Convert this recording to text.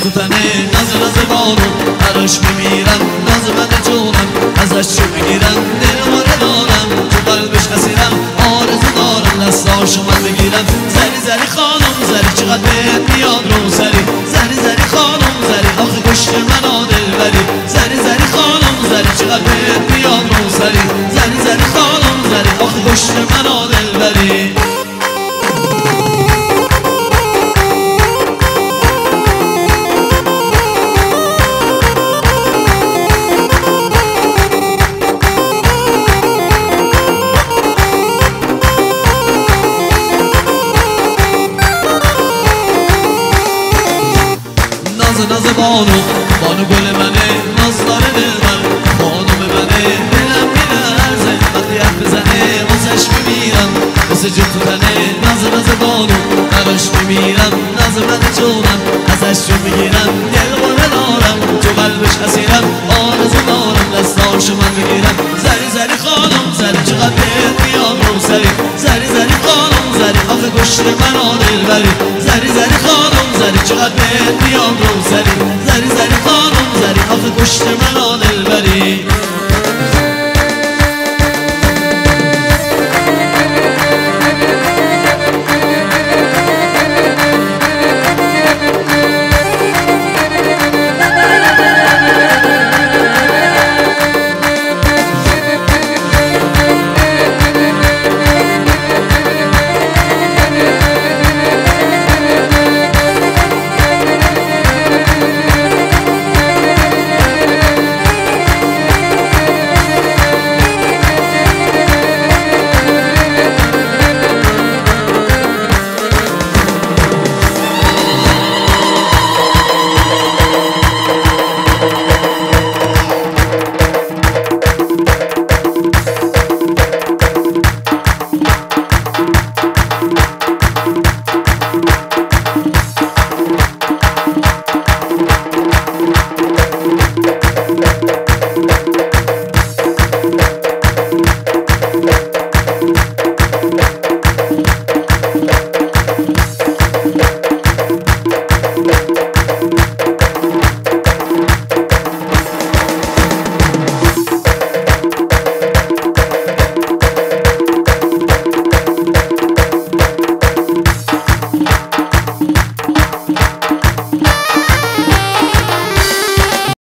تو تنه ناز ناز بانو براش میمیرم ناز من جونم ازش چه بگیرم دلمو ندارم تو قلبش خسیرم آرزو دارم دستاشو من بگیرم زری زری خانم زری چقدر بهت میاد رو سری زری زری خانم زری آخه گوشت من دلبری زری زری خانم زری چقدر بهت میاد رو سری زری زری خانم زری آخه گوشت من دلبری ناز بانو بانو گل منه ناز داره دل من خانم منه دلم میلرزه وقتی حرف بزنه واسش میمیرم واسه جون تو تنه ناز بانو براش میمیرم ناز من جونم ازش جون میگیرم دلمو ندارم تو قلبش اسیرم آرزو دارم دستاشو من بگیرم زری زری خانم زری چقدر بهت میاد رو سری زری زری خانم زری آخه گوشت من دلبری زری زری خانم زری چقدر بهت میاد رو سری زری زری خانم زری آخه گوشت من